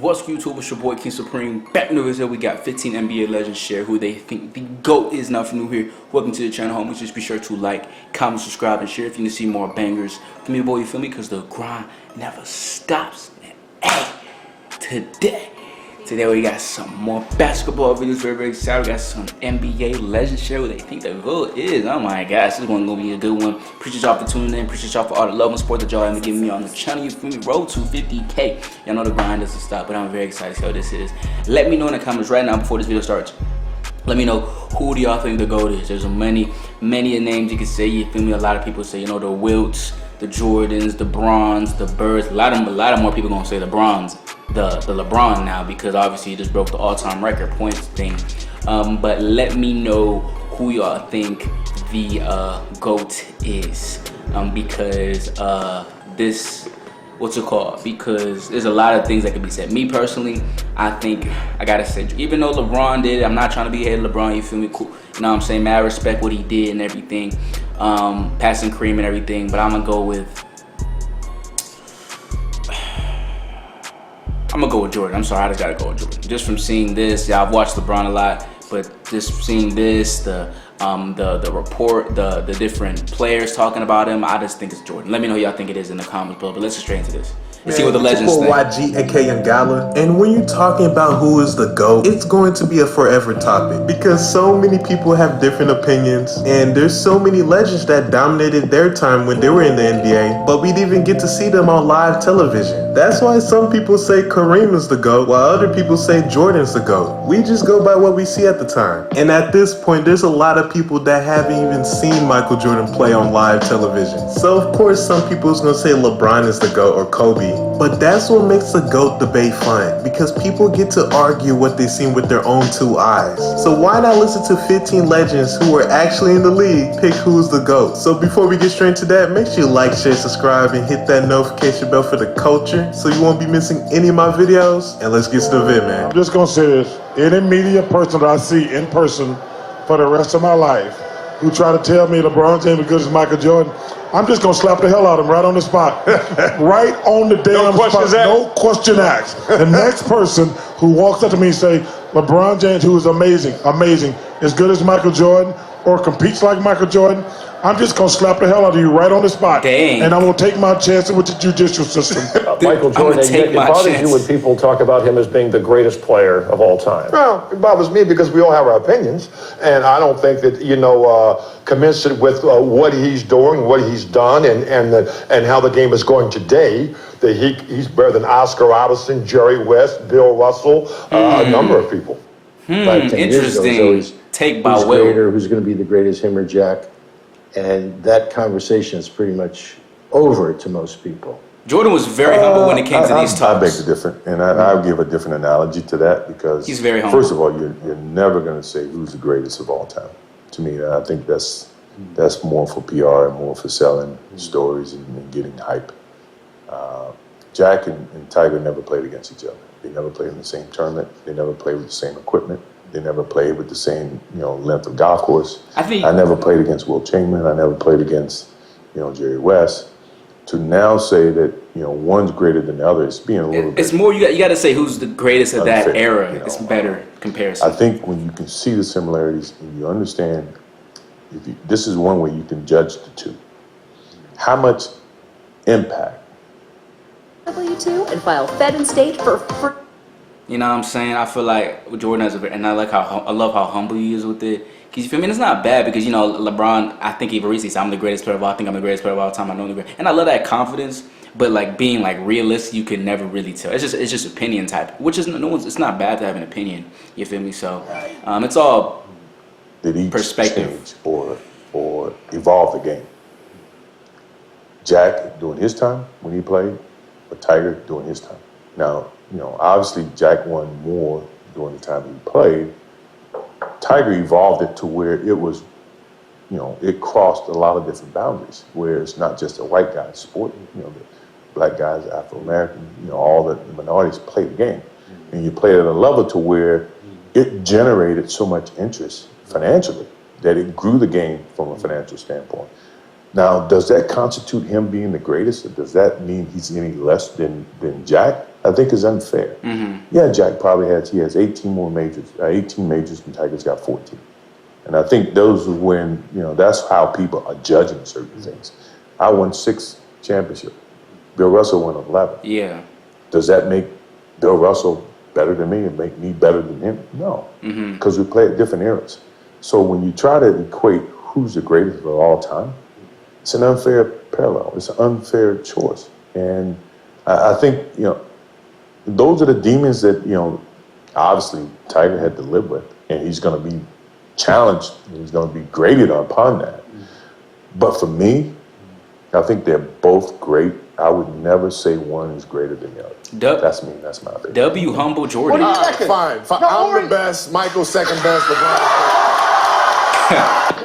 What's good, YouTube? It's your boy KingSupreme. Back in the video, we got 15 NBA legends share who they think the GOAT is. Now, if you're new here, welcome to the channel, homies. Just be sure to like, comment, subscribe, and share if you need to see more bangers from me, boy. You feel me? Because the grind never stops. And hey, today we got some more basketball videos. Very excited. We got some NBA legends share who they think the GOAT is. Oh my gosh, this one's gonna be a good one. Appreciate y'all for tuning in. Appreciate y'all for all the love and support that y'all have been giving me on the channel. You feel me? Road to 50K. Y'all know the grind doesn't stop, but I'm very excited to see how this is. Let me know in the comments right now before this video starts. Let me know who do y'all think the GOAT is. There's many names you can say. You feel me? A lot of people say, you know, the Wilts, the Jordans, the Bronze, the Birds. A lot of more people gonna say the Bronze, the LeBron now, because obviously he just broke the all-time record points thing. But let me know who y'all think the GOAT is, because this, what's it called? Because there's a lot of things that could be said. Me personally, I think I gotta say, even though LeBron did it, I'm not trying to be ahead of LeBron. You feel me? Cool. You know what I'm saying? Man, I respect what he did and everything, passing Kareem and everything. But I'm gonna go with Jordan. I'm sorry, I just gotta go with Jordan. Just from seeing this, yeah, I've watched LeBron a lot, but just seeing this, the report, the different players talking about him, I just think it's Jordan. Let me know who y'all think it is in the comments below. But let's get straight into this. Let's see what the legends think. YG, aka Ngala. And when you're talking about who is the GOAT, it's going to be a forever topic because so many people have different opinions, and there's so many legends that dominated their time when they were in the NBA, but we didn't even get to see them on live television. That's why some people say Kareem is the GOAT, while other people say Jordan's the GOAT. We just go by what we see at the time. And at this point, there's a lot of people that haven't even seen Michael Jordan play on live television. So of course, some people's gonna say LeBron is the GOAT or Kobe. But that's what makes the GOAT debate fun, because people get to argue what they've seen with their own two eyes. So why not listen to 15 legends who are actually in the league pick who's the GOAT? So before we get straight into that, make sure you like, share, subscribe, and hit that notification bell for the culture so you won't be missing any of my videos. And let's get to the vid, man. I'm just gonna say this: any media person that I see in person for the rest of my life who try to tell me LeBron James is good as Michael Jordan, I'm just gonna slap the hell out of him right on the spot. Right on the damn spot. No question asked. The next person who walks up to me and say, LeBron James, who is amazing, as good as Michael Jordan, or competes like Michael Jordan, I'm just gonna slap the hell out of you right on the spot. Dang. And I'm gonna take my chances with the judicial system. Michael Jordan, it bothers you when people talk about him as being the greatest player of all time. Well, it bothers me because we all have our opinions, and I don't think that, commensurate with what he's doing, what he's done, and how the game is going today, that he's better than Oscar Robertson, Jerry West, Bill Russell, a number of people. Interesting take by Will. Who's going to be the greatest, him or Jack? And that conversation is pretty much over to most people. Jordan was very humble when it came to these talks. I beg to differ, and I'll give a different analogy to that, because he's very humble. First of all, you're never going to say who's the greatest of all time. To me, I think that's more for PR and more for selling stories and getting hype. Jack and Tiger never played against each other. They never played in the same tournament. They never played with the same equipment. They never played with the same, length of golf course. I never played against Will Chamberlain. I never played against, Jerry West. To now say that, one's greater than the other is being a little bit. It's more, you got to say who's the greatest of that era. It's better comparison. I think when you can see the similarities and you understand, this is one way you can judge the two. How much impact? W2 and file Fed and state for free. You know what I'm saying? I feel like Jordan has and I love how humble he is with it. Cause you feel me? It's not bad because LeBron. I think even recently said, "I'm the greatest player of all. I think I'm the greatest player of all time. I know the greatest." And I love that confidence. But like being like realistic, you can never really tell. It's just opinion type, which is it's not bad to have an opinion. You feel me? So it's all perspective. Change or evolve the game. Jack during his time when he played, or Tiger during his time. Now, obviously Jack won more during the time he played. Tiger evolved it to where it was, it crossed a lot of different boundaries, where it's not just a white guy sport, the black guys, Afro-American, all the minorities play the game. And you play it at a level to where it generated so much interest financially that it grew the game from a financial standpoint. Now, does that constitute him being the greatest, or does that mean he's any less than Jack? I think is unfair. Yeah, Jack probably has 18 more majors, 18 majors, and Tiger's got 14. And I think those are when, that's how people are judging certain things. I won 6 championships. Bill Russell won 11. Yeah. Does that make Bill Russell better than me and make me better than him? No, because we play at different eras. So when you try to equate who's the greatest of all time, it's an unfair parallel. It's an unfair choice. And I think, those are the demons that, obviously Tiger had to live with, and he's going to be challenged. He's going to be graded upon that. But for me, I think they're both great. I would never say one is greater than the other. That's me. That's my opinion. W humble Jordan. What do you reckon? Fine. I'm the best. Michael second best. LeBron.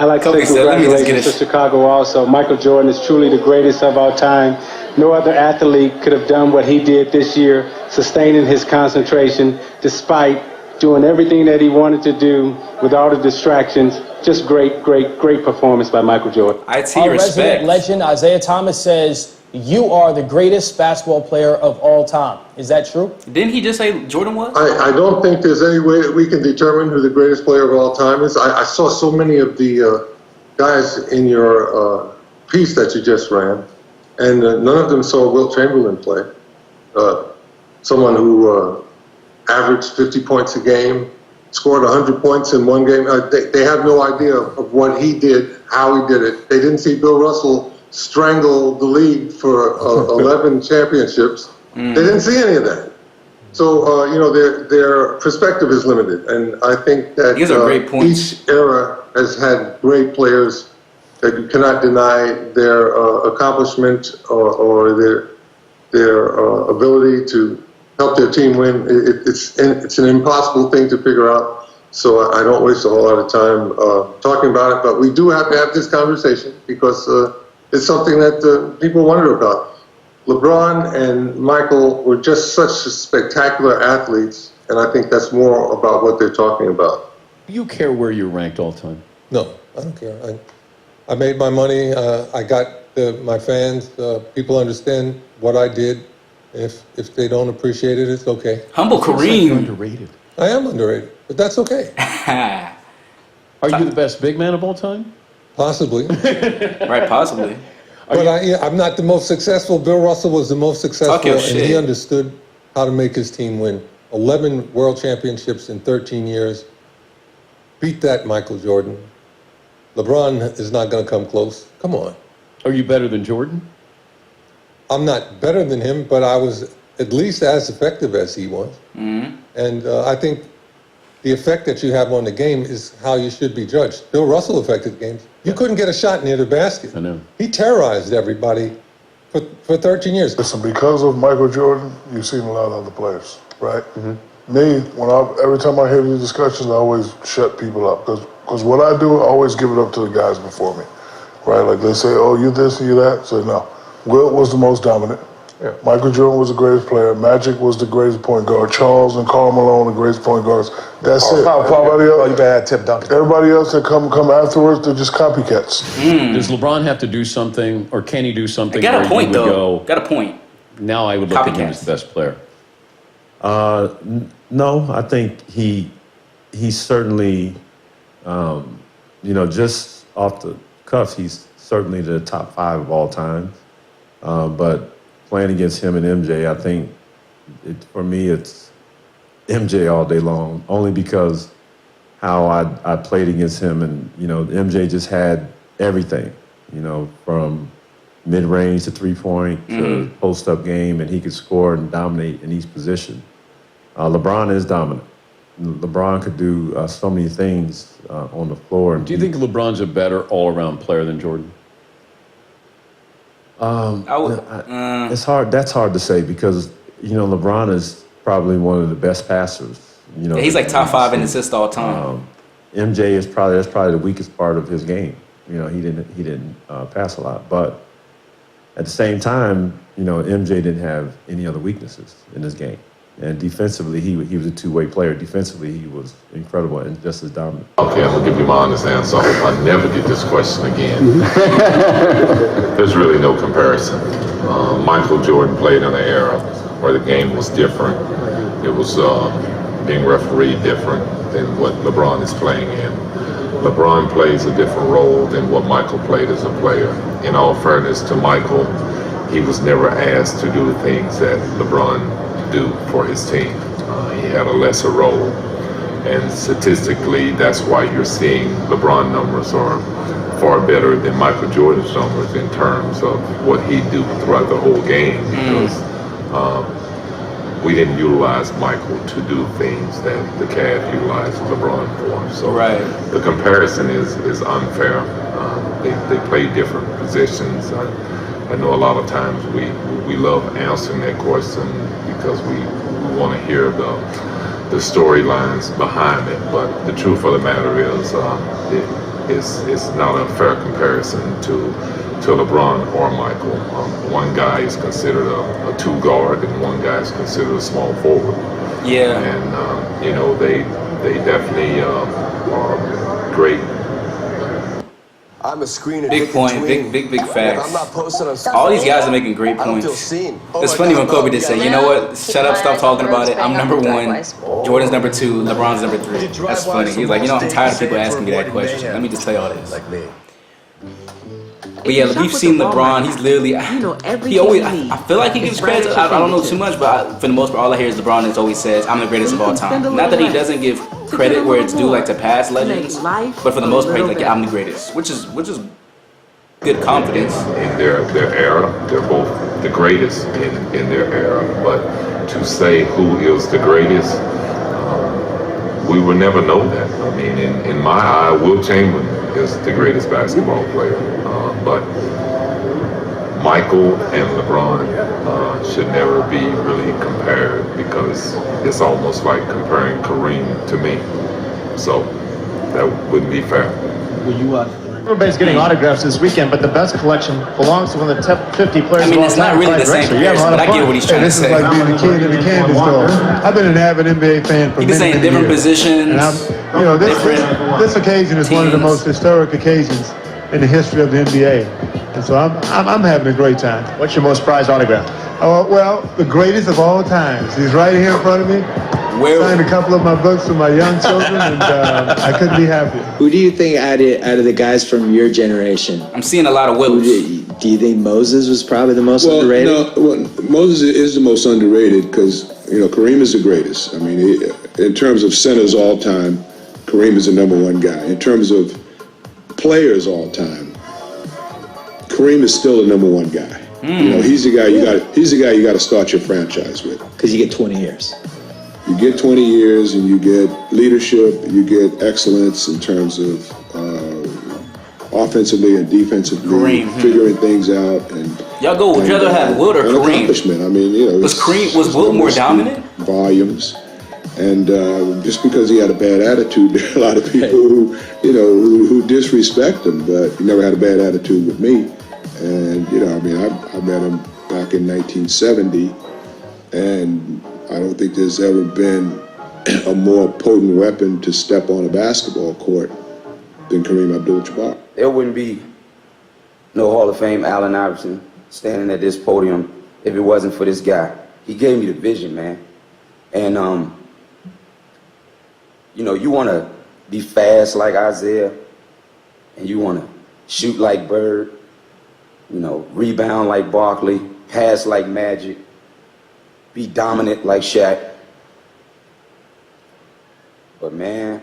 I'd like to say congratulations to Chicago also. Michael Jordan is truly the greatest of our time. No other athlete could have done what he did this year, sustaining his concentration despite doing everything that he wanted to do with all the distractions. Just great performance by Michael Jordan. I'd see Our respect. resident legend, Isaiah Thomas, says, you are the greatest basketball player of all time. Is that true? Didn't he just say Jordan was? I don't think there's any way that we can determine who the greatest player of all time is. I saw so many of the guys in your piece that you just ran, and none of them saw Wilt Chamberlain play. Someone who averaged 50 points a game, scored 100 points in one game. They have no idea of what he did, how he did it. They didn't see Bill Russell strangle the league for 11 championships. They didn't see any of that. So, their perspective is limited. And I think that These are great points. Each era has had great players that you cannot deny their accomplishment or their ability to help their team win. It's an impossible thing to figure out. So I don't waste a whole lot of time talking about it. But we do have to have this conversation because it's something that people wonder about. LeBron and Michael were just such spectacular athletes, and I think that's more about what they're talking about. Do you care where you're ranked all time? No, I don't care. I made my money. I got my fans. People understand what I did. If they don't appreciate it, it's okay. Humble Kareem. Like you're underrated. I am underrated, but that's okay. Are you the best big man of all time? Possibly. Right, possibly. But I'm not the most successful. Bill Russell was the most successful, and he understood how to make his team win. 11 world championships in 13 years. Beat that, Michael Jordan. LeBron is not going to come close. Come on. Are you better than Jordan? I'm not better than him, but I was at least as effective as he was. And I think the effect that you have on the game is how you should be judged. Bill Russell affected games. You couldn't get a shot near the basket. I know. He terrorized everybody for 13 years. Listen, because of Michael Jordan, you've seen a lot of other players, right? Me, every time I hear these discussions, I always shut people up because what I do, I always give it up to the guys before me, right? Like they say, oh, you this, you that. So no, Wilt was the most dominant. Yeah. Michael Jordan was the greatest player. Magic was the greatest point guard. Charles and Karl Malone, the greatest point guards. That's it. Everybody else that come afterwards, they're just copycats. Does LeBron have to do something, or can he do something? I got a point, where you would though. Go, got a point. Now I would look at him as the best player. No, I think he's certainly, just off the cuff, he's certainly the top 5 of all time. But playing against him and MJ, I think for me it's MJ all day long, only because how I played against him, and MJ just had everything, from mid-range to three-point to post-up game, and he could score and dominate in each position. LeBron is dominant. LeBron could do so many things on the floor. And do you think LeBron's a better all-around player than Jordan? It's hard. That's hard to say because LeBron is probably one of the best passers. He's like top 5 in assists all time. MJ is probably the weakest part of his game. He didn't pass a lot, but at the same time, MJ didn't have any other weaknesses in his game. And defensively, he was a two-way player. Defensively, he was incredible and just as dominant. Okay, I'm gonna give you my honest answer. I hope I never get this question again. There's really no comparison. Michael Jordan played in an era where the game was different. It was being refereed different than what LeBron is playing in. LeBron plays a different role than what Michael played as a player. In all fairness to Michael, he was never asked to do the things that LeBron do for his team. He had a lesser role. And statistically, that's why you're seeing LeBron numbers are far better than Michael Jordan's numbers in terms of what he do throughout the whole game, because we didn't utilize Michael to do things that the Cavs utilized LeBron for. So the comparison is unfair. They play different positions. I know a lot of times we love answering that question because we want to hear the storylines behind it, but the truth of the matter is it's not a fair comparison to LeBron or Michael. One guy is considered a two guard and one guy is considered a small forward. Yeah. And you know, they definitely are great. I'm a screener. Big point, big facts. I'm not posting on All these guys are making great I don't points. feel seen. It's funny when Kobe did say, you know what, shut up, stop talking about it. I'm number one, Jordan's number two, LeBron's number three. That's funny. He's like, you know, I'm tired of people asking me that question. Let me just tell you all this. But yeah, we've seen LeBron. He's literally, he always, I feel like he gives credit. I don't know too much, but for the most part, all I hear is LeBron is always says, I'm the greatest of all time. Not that he doesn't give credit where it's due, like to past legends, but for the most part, he's like, yeah, I'm the greatest, which is good confidence. In their era, they're both the greatest in their era. But to say who is the greatest, we will never know that. I mean, in my eye, Wilt Chamberlain is the greatest basketball player. But Michael and LeBron should never be really compared, because it's almost like comparing Kareem to me. So that wouldn't be fair. Everybody's getting autographs this weekend, but the best collection belongs to one of the top 50 players. I mean, it's not really the same comparison, but I get what he's trying to say. This is like being a kid in a candy store. I've been an avid NBA fan for many years. You can say in different positions. And this occasion is one of the most historic occasions in the history of the NBA, and so I'm having a great time. What's your most prized autograph? Oh, well, the greatest of all times. He's right here in front of me. Signed a couple of my books for my young children, and I couldn't be happier. Who do you think out of the guys from your generation? I'm seeing a lot of Wills. Do you think Moses was probably the most underrated? No, Moses is the most underrated because, you know, Kareem is the greatest. I mean, in terms of centers all time, Kareem is the number one guy. In terms of players all time, Kareem is still the number one guy. You know, he's the guy you got to start your franchise with. Because you get 20 years. You get 20 years, and you get leadership, you get excellence in terms of offensively and defensively, figuring things out. And y'all go. Would you rather have Wilt or Kareem? Accomplishment. I mean, you know, was Wilt more dominant? Volumes. And just because he had a bad attitude, there are a lot of people who, you know, who disrespect him. But he never had a bad attitude with me. And, you know, I mean, I met him back in 1970, and I don't think there's ever been a more potent weapon to step on a basketball court than Kareem Abdul-Jabbar. There wouldn't be no Hall of Fame Allen Iverson standing at this podium if it wasn't for this guy. He gave me the vision, man. And, you know, you want to be fast like Isaiah, and you want to shoot like Bird, you know, rebound like Barkley, pass like Magic, be dominant like Shaq. But man,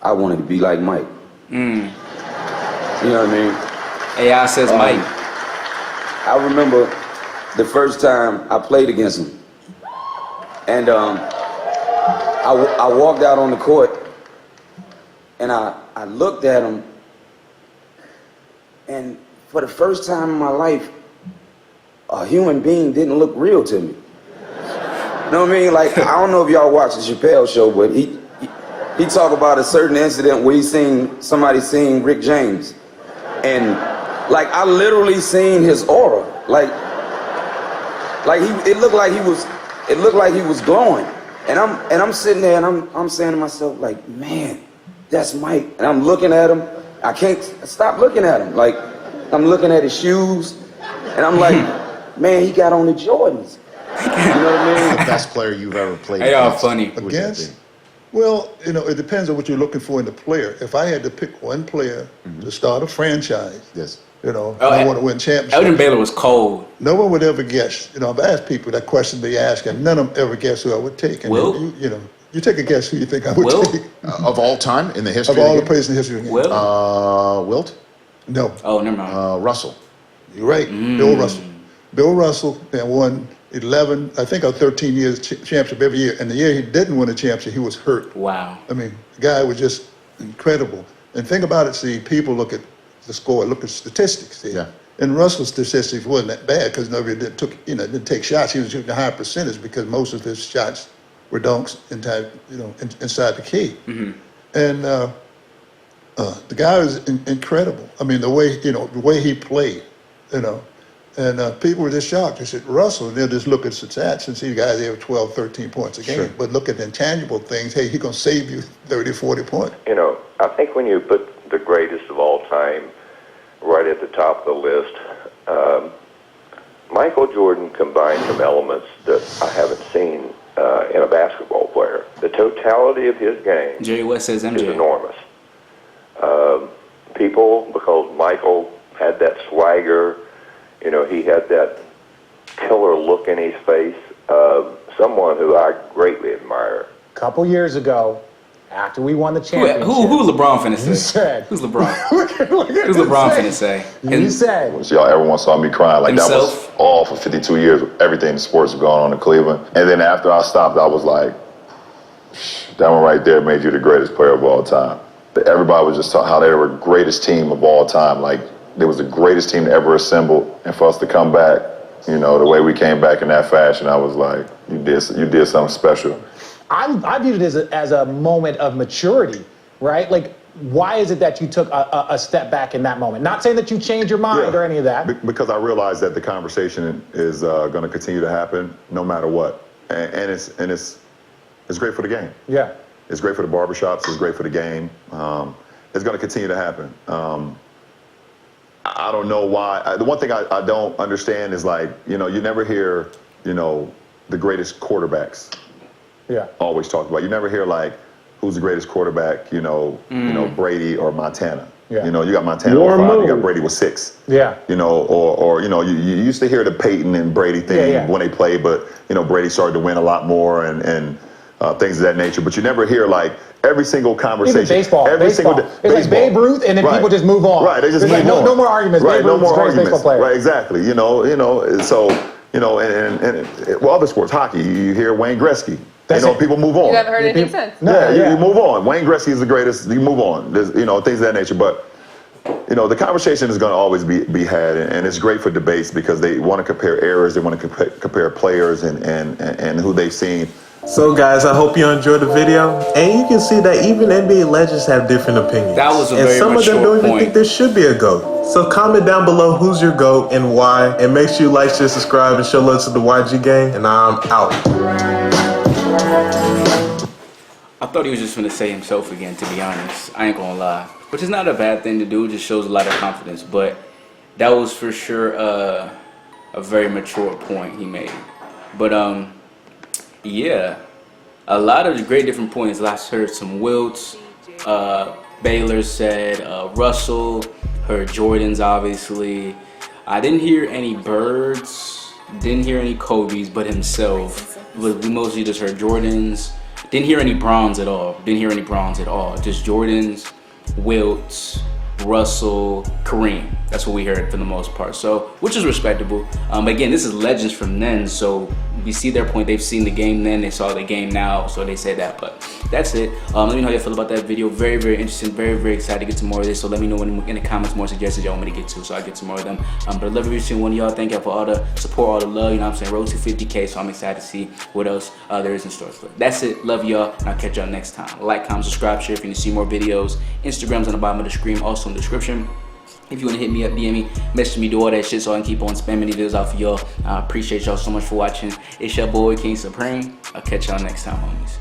I wanted to be like Mike. You know what I mean? AI says Mike. I remember the first time I played against him. And I walked out on the court, and I looked at him, and for the first time in my life, a human being didn't look real to me. You know what I mean? Like, I don't know if y'all watch the Chappelle show, but he talk about a certain incident where he seen somebody sing Rick James, and like I literally seen his aura. Like it looked like he was glowing, and I'm sitting there and I'm saying to myself, like, man, that's Mike. And I'm looking at him. I can't stop looking at him. Like, I'm looking at his shoes, and I'm like, man, he got on the Jordans. You know what I mean? The best player you've ever played They are against. funny. Who would that be? Well, it depends on what you're looking for in the player. If I had to pick one player to start a franchise, I want to win championships. Elgin Baylor was cold. No one would ever guess. I've asked people that question they ask, and none of them ever guess who I would take. And Will? You take a guess who you think I would take. Of all time in the history Of all of the players in the history of the game. Wilt? No. Oh, never mind. Russell. You're right. Bill Russell. Bill Russell won 11, I think, 13 years championship every year. And the year he didn't win a championship, he was hurt. Wow. I mean, the guy was just incredible. And think about it, see, people look at the score, look at statistics. See? Yeah. And Russell's statistics wasn't that bad because nobody didn't take shots. He was shooting a high percentage because most of his shots were dunks inside the key. And the guy was incredible. I mean, the way he played, And people were just shocked. They said, Russell, and they'll just look at stats and see the guys there 12, 13 points a game. Sure. But look at the intangible things. Hey, he's going to save you 30, 40 points. I think when you put the greatest of all time right at the top of the list, Michael Jordan combined some elements that I haven't seen in a basketball player. The totality of his game Jerry West says MJ. is enormous. People, because Michael had that swagger, he had that killer look in his face. Someone who I greatly admire. A couple years ago, after we won the championship, who LeBron finna say? You said. Who's LeBron? Who's LeBron finna say? You said. So y'all, everyone saw me crying like Himself? that was all for 52 years. Everything in sports was going on in Cleveland. And then after I stopped, I was like, that one right there made you the greatest player of all time. Everybody was just talking how they were the greatest team of all time. Like, they was the greatest team to ever assemble. And for us to come back, the way we came back in that fashion, I was like, you did something special. I viewed it as a moment of maturity, right? Like, why is it that you took a step back in that moment? Not saying that you changed your mind or any of that. Because I realized that the conversation is going to continue to happen no matter what. And it's great for the game. Yeah. It's great for the barbershops. It's great for the game. It's going to continue to happen. I don't know why. The one thing I don't understand is, like, you never hear, the greatest quarterbacks. Yeah. Always talked about. You never hear, like, who's the greatest quarterback, Brady or Montana. Yeah. You got Montana with 5, you got Brady with 6. Yeah. You used to hear the Peyton and Brady thing when they played, but, Brady started to win a lot more and things of that nature. But you never hear, like, every single conversation. Even baseball. It's baseball. like Babe Ruth, and then people just move on. Right, they just move on. No more arguments. Right, Babe no Ruth's more the greatest arguments. baseball player. Right, exactly. So, and other sports, hockey, you hear Wayne Gretzky. People move on. You haven't heard anything since. You move on. Wayne Gretzky is the greatest. You move on. There's, things of that nature. But, the conversation is going to always be had, and it's great for debates because they want to compare errors. They want to compare players and who they've seen. So guys, I hope you enjoyed the video. And you can see that even NBA legends have different opinions. That was a and very some of them don't even point. think there should be a GOAT. So comment down below who's your GOAT and why. And make sure you like, share, subscribe, and show love to the YG gang. And I'm out. I thought he was just going to say himself again, to be honest. I ain't going to lie. Which is not a bad thing to do. It just shows a lot of confidence. But that was for sure a very mature point he made. But, yeah, a lot of great different points. Last heard some Wilts. Baylor said Russell. Heard Jordan's, obviously. I didn't hear any Birds. Didn't hear any Kobe's, but himself. We mostly just heard Jordan's. Didn't hear any Browns at all. Just Jordan's, Wilts, Russell, Kareem. That's what we heard for the most part. So, which is respectable. Again, this is legends from then. So we see their point. They've seen the game then. They saw the game now. So they said that. But that's it. Let me know how you feel about that video. Very, very interesting. Very, very excited to get some more of this. So let me know in the comments more suggestions y'all want me to get to, so I get some more of them. But I love every single one of y'all. Thank y'all for all the support, all the love. You know what I'm saying? Road to 50K. So I'm excited to see what else there is in store. But that's it. Love y'all. And I'll catch y'all next time. Like, comment, subscribe, share if you want to see more videos. Instagram's on the bottom of the screen. Also in the description. If you want to hit me up, DM me, message me, do all that shit so I can keep on spamming these videos out for y'all. I appreciate y'all so much for watching. It's your boy, King Supreme. I'll catch y'all next time, homies.